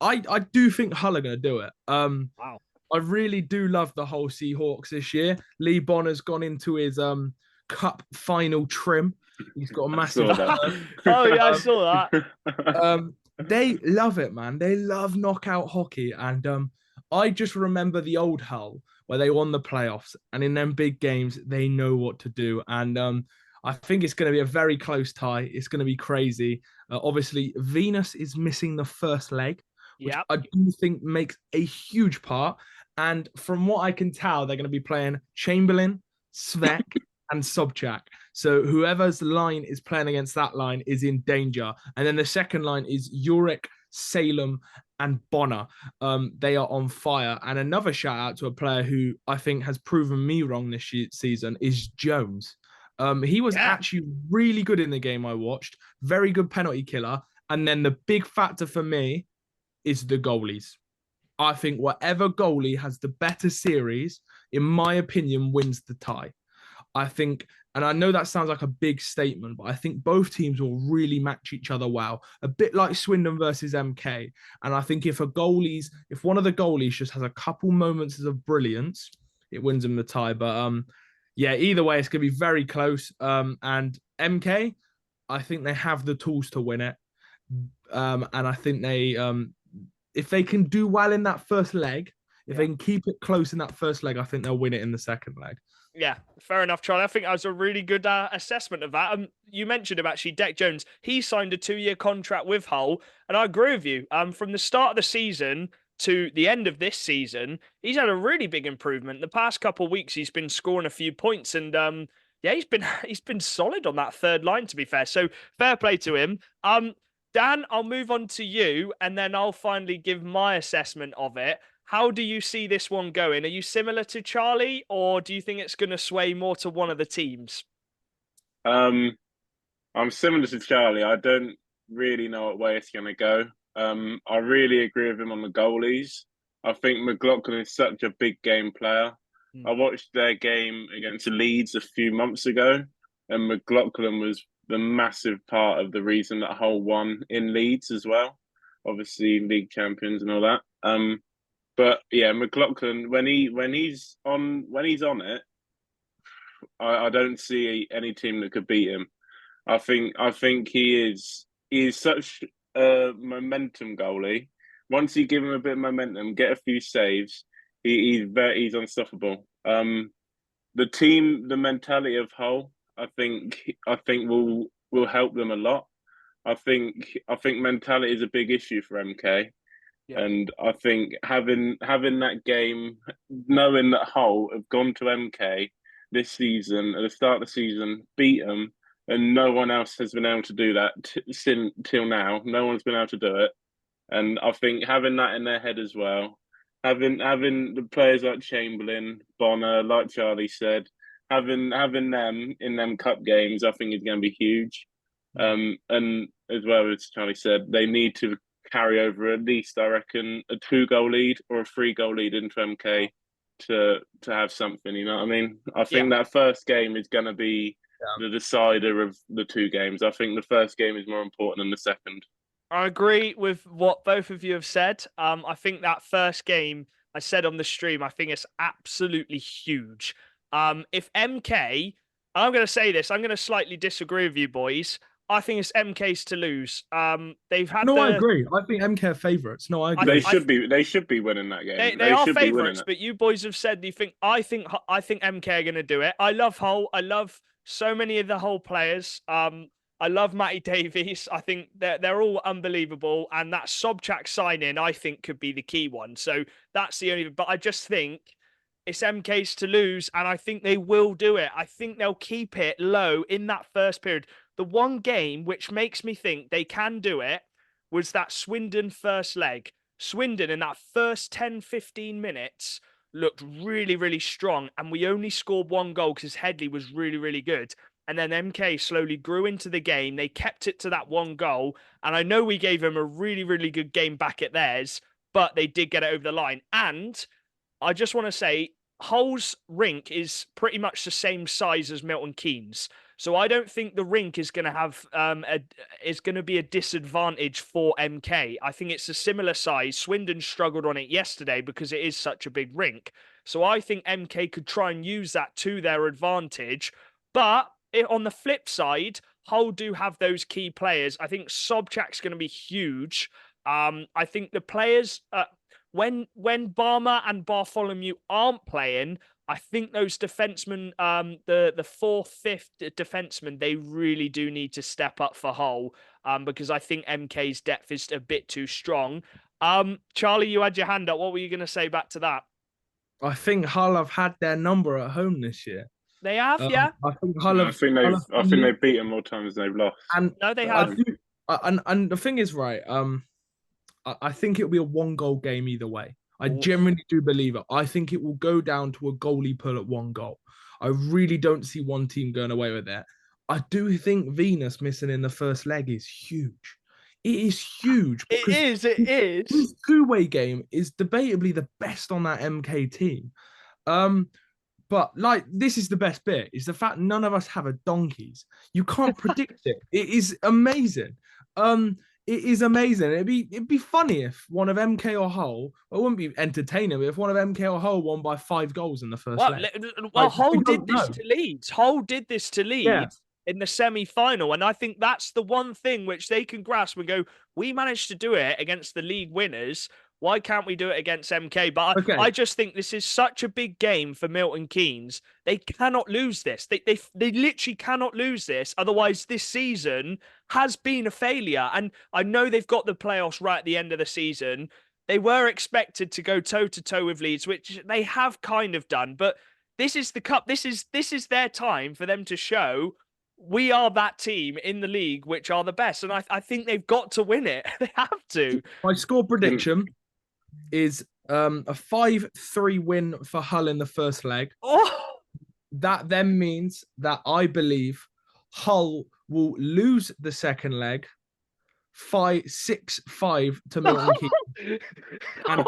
I do think Hull are going to do it. Wow. I really do love the whole Seahawks this year. Lee Bonner's gone into his cup final trim. He's got a massive. Oh yeah, I saw that. They love it, man. They love knockout hockey, and I just remember the old Hull where they won the playoffs, and in them big games, they know what to do. And I think it's going to be a very close tie. It's going to be crazy. Obviously, Venus is missing the first leg, which I do think makes a huge part. And from what I can tell, they're going to be playing Chamberlain, Svek, and Sobchak. So whoever's line is playing against that line is in danger. And then the second line is Uric, Salem, and Bonner. They are on fire. And another shout out to a player who I think has proven me wrong this season is Jones. He was actually really good in the game I watched. Very good penalty killer. And then the big factor for me is the goalies. I think whatever goalie has the better series, in my opinion, wins the tie. I think, and I know that sounds like a big statement, but I think both teams will really match each other well. A bit like Swindon versus MK. And I think if one of the goalies just has a couple moments of brilliance, it wins them the tie. But either way, it's going to be very close. And MK, I think they have the tools to win it. And I think they, if they can do well in that first leg, if they can keep it close in that first leg, I think they'll win it in the second leg. Yeah, fair enough, Charlie. I think that was a really good assessment of that. You mentioned about actually Deck Jones. He signed a 2-year contract with Hull, and I agree with you. From the start of the season to the end of this season, he's had a really big improvement. The past couple of weeks, he's been scoring a few points, and he's been solid on that third line, to be fair. So fair play to him. Dan, I'll move on to you, and then I'll finally give my assessment of it. How do you see this one going? Are you similar to Charlie, or do you think it's going to sway more to one of the teams? I'm similar to Charlie. I don't really know what way it's going to go. I really agree with him on the goalies. I think McLaughlin is such a big game player. Mm. I watched their game against Leeds a few months ago, and McLaughlin was the massive part of the reason that Hull won in Leeds as well. Obviously, league champions and all that. But yeah, McLaughlin when he's on it, I don't see any team that could beat him. I think he is such a momentum goalie. Once you give him a bit of momentum, get a few saves, he's unstoppable. The mentality of Hull, I think will help them a lot. I think mentality is a big issue for MK. Yeah. And I think having that game, knowing that Hull have gone to MK this season at the start of the season, beat them, and no one else has been able to do that since till now. No one's been able to do it, and I think having that in their head as well, having the players like Chamberlain, Bonner, like Charlie said, having them in them cup games, I think is going to be huge. And as well as Charlie said, they need to carry over at least, I reckon, a 2-goal lead or a 3-goal lead into MK to have something. You know what I mean? I think that first game is going to be the decider of the 2 games. I think the first game is more important than the second. I agree with what both of you have said. I think that first game, I said on the stream, I think it's absolutely huge. If MK, I'm going to say this, I'm going to slightly disagree with you boys. I think it's MK's to lose. They've had. No, I agree. I think MK are favourites. No, I agree. They should be winning that game. They are favourites, but you boys have said you think. I think MK are going to do it. I love Hull. I love so many of the Hull players. I love Matty Davies. I think they're all unbelievable, and that Sobchak sign-in, I think, could be the key one. So that's the only. But I just think it's MK's to lose, and I think they will do it. I think they'll keep it low in that first period. The one game which makes me think they can do it was that Swindon first leg. Swindon in that first 10, 15 minutes looked really, really strong. And we only scored 1 goal because Headley was really, really good. And then MK slowly grew into the game. They kept it to that 1 goal. And I know we gave them a really, really good game back at theirs, but they did get it over the line. And I just want to say, Hull's rink is pretty much the same size as Milton Keynes. So I don't think the rink is going to have is going to be a disadvantage for MK. I think it's a similar size. Swindon struggled on it yesterday because it is such a big rink. So I think MK could try and use that to their advantage. But on the flip side, Hull do have those key players. I think Sobchak's going to be huge. I think the players when Barmer and Bartholomew aren't playing, I think those defensemen, the 4th, 5th defensemen, they really do need to step up for Hull because I think MK's depth is a bit too strong. Charlie, you had your hand up. What were you going to say back to that? I think Hull have had their number at home this year. They have, yeah. I think Hull have. I think they've beaten more times than they've lost. And no, they have. And the thing is, right? I think it'll be a 1-goal game either way. I genuinely do believe it. I think it will go down to a goalie pull at 1 goal. I really don't see one team going away with that. I do think Venus missing in the first leg is huge. It is huge. It is. His 2-way game is debatably the best on that MK team. But like, this is the best bit, is the fact none of us have a donkeys. You can't predict it. It is amazing. It is amazing. It'd be funny if one of MK or Hull, well, it wouldn't be entertaining, but if one of MK or Hull won by 5 goals in the first leg. Well, Hull did this to Leeds. Hull did this to Leeds in the semi-final, and I think that's the one thing which they can grasp and go, we managed to do it against the league winners. Why can't we do it against MK? But I just think this is such a big game for Milton Keynes. They cannot lose this. They literally cannot lose this. Otherwise, this season has been a failure. And I know they've got the playoffs right at the end of the season. They were expected to go toe-to-toe with Leeds, which they have kind of done. But this is the cup. This is their time for them to show we are that team in the league which are the best. And I think they've got to win it. They have to. My score prediction is a 5-3 win for Hull in the first leg. Oh! That then means that I believe Hull will lose the second leg 6-5 to Milton Keynes. And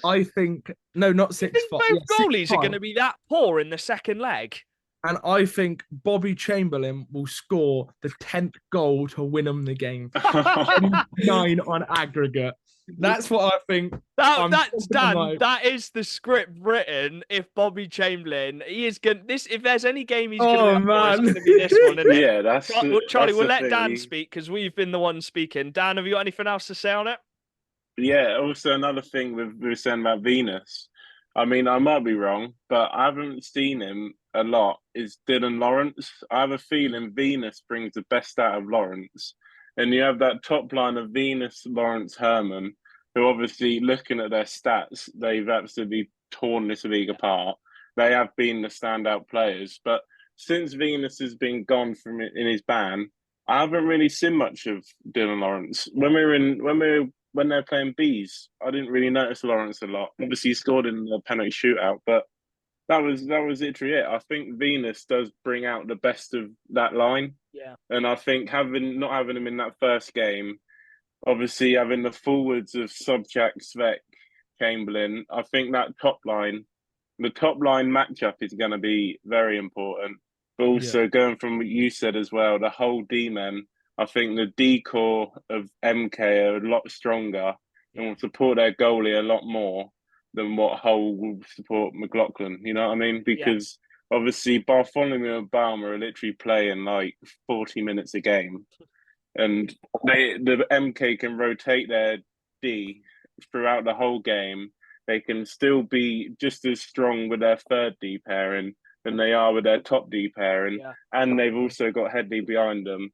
I think no, not You think 6-5. both Yeah, goalies are 6-5. going to be that poor in the second leg? And I think Bobby Chamberlain will score the 10th goal to win them the game. 9 on aggregate. That's what I think. That's Dan. That is the script written. If Bobby Chamberlain, he is going this. If there's any game he's going to be, it's going to be this one, isn't it? Yeah, that's Charlie. that's We'll the let thing. Dan speak because we've been the ones speaking. Dan, have you got anything else to say on it? Yeah, also another thing we were saying about Venus. I mean, I might be wrong, but I haven't seen him a lot. Is Dylan Lawrence? I have a feeling Venus brings the best out of Lawrence, and you have that top line of Venus, Lawrence, Herman, who obviously, looking at their stats, they've absolutely torn this league apart. They have been the standout players, but since Venus has been gone from in his ban, I haven't really seen much of Dylan Lawrence. When they're playing bees, I didn't really notice Lawrence a lot. Obviously, he scored in the penalty shootout, but that was literally it. I think Venus does bring out the best of that line. Yeah. And I think not having him in that first game, obviously having the forwards of Sobchak, Svek, Chamberlain, I think that the top line matchup is going to be very important. But also going from what you said as well, the whole D-men, I think the D-core of MK are a lot stronger and will support their goalie a lot more than what Hull will support McLaughlin. You know what I mean? Because obviously Bartholomew and Balmer are literally playing like 40 minutes a game. And the MK can rotate their D throughout the whole game. They can still be just as strong with their third D pairing than they are with their top D pairing. Yeah. And they've also got Headley behind them.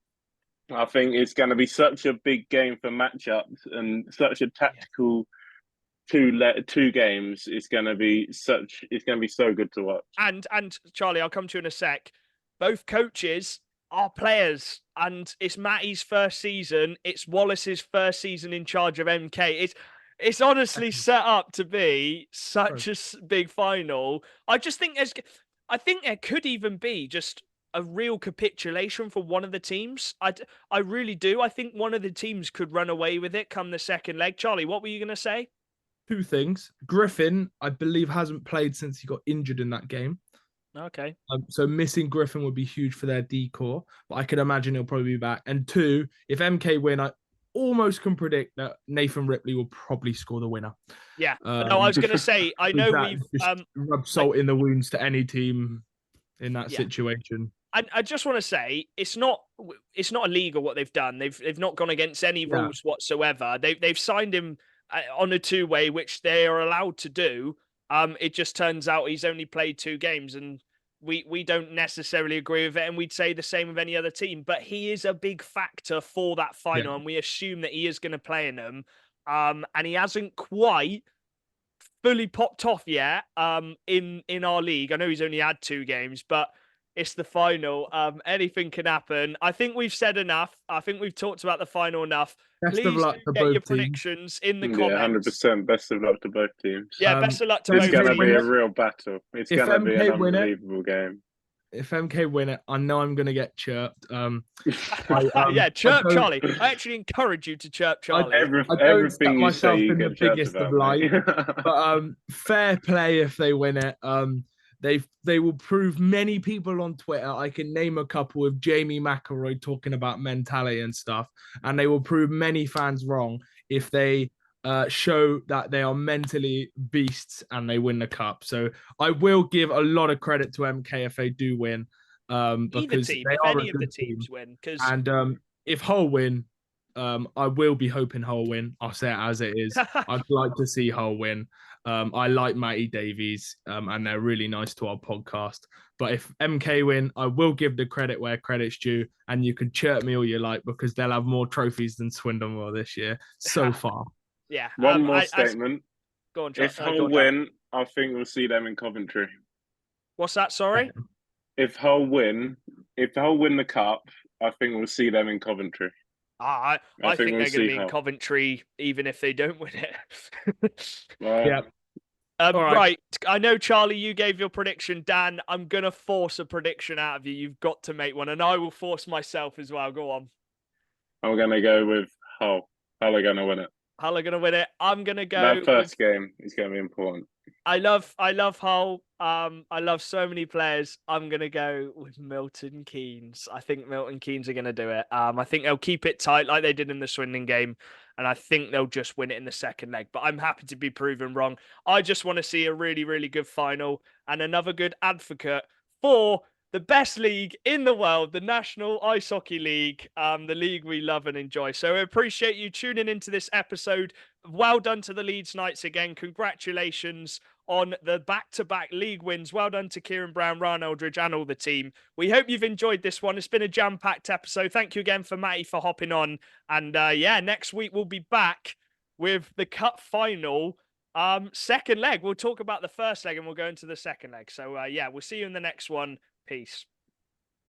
I think it's going to be such a big game for matchups and such a tactical two games. It's going to be so good to watch. And Charlie, I'll come to you in a sec. Both coaches are players, and it's Matty's first season. It's Wallace's first season in charge of MK. It's honestly set up to be such a big final. I think there could even be just a real capitulation for one of the teams. I really do. I think one of the teams could run away with it come the second leg. Charlie, what were you going to say? 2 things. Griffin, I believe, hasn't played since he got injured in that game. Okay. So missing Griffin would be huge for their decor, but I can imagine he'll probably be back. And 2, if MK win, I almost can predict that Nathan Ripley will probably score the winner. Yeah. No, I was going to say, I know we've rubbed salt in the wounds to any team in that situation. I just want to say it's not illegal what they've done. They've not gone against any rules whatsoever. They've signed him on a 2-way, which they are allowed to do. It just turns out he's only played 2 games, and we don't necessarily agree with it, and we'd say the same with any other team. But he is a big factor for that final, and we assume that he is going to play in them. And he hasn't quite fully popped off yet. In our league, I know he's only had 2 games, but it's the final. Anything can happen. I think we've said enough. I think we've talked about the final enough. Best of luck to get both your teams. Predictions in the comments. 100%. Best of luck to both teams. Yeah, best of luck to both teams. It's going to be a real battle. It's going to be an unbelievable game. If MK win it, I know I'm going to get chirped. Chirp Charlie. I actually encourage you to chirp Charlie. Everything you say, you get chirped about. But fair play if they win it. They will prove many people on Twitter. I can name a couple of Jamie McElroy talking about mentality and stuff, and they will prove many fans wrong if they show that they are mentally beasts and they win the cup. So I will give a lot of credit to MK if they do win, because team, they if are any a of the good teams team. win. And if Hull win, I will be hoping Hull win. I'll say it as it is. I'd like to see Hull win. I like Matty Davies, and they're really nice to our podcast. But if MK win, I will give the credit where credit's due, and you can chirp me all you like because they'll have more trophies than Swindon will this year so far. Yeah. One more statement. Go on, if Hull win, I think we'll see them in Coventry. What's that? Sorry. If Hull win the cup, I think we'll see them in Coventry. I think they're going to be in Coventry even if they don't win it. Yeah. All right. Right. I know, Charlie, you gave your prediction. Dan, I'm going to force a prediction out of you. You've got to make one, and I will force myself as well. Go on. I'm going to go with Hull. Hull are going to win it. Hull are going to win it. I'm going to go. That first game is going to be important. I love Hull. I love so many players. I'm going to go with Milton Keynes. I think Milton Keynes are going to do it. I think they'll keep it tight like they did in the Swindon game. And I think they'll just win it in the second leg. But I'm happy to be proven wrong. I just want to see a really, really good final and another good advocate for the best league in the world, the National Ice Hockey League, the league we love and enjoy. So I appreciate you tuning into this episode. Well done to the Leeds Knights again. Congratulations on the back-to-back league wins. Well done to Kieran Brown, Ryan Eldridge, and all the team. We hope you've enjoyed this one. It's been a jam-packed episode. Thank you again for Matty for hopping on. And next week we'll be back with the cup final second leg. We'll talk about the first leg and we'll go into the second leg. So we'll see you in the next one. Peace.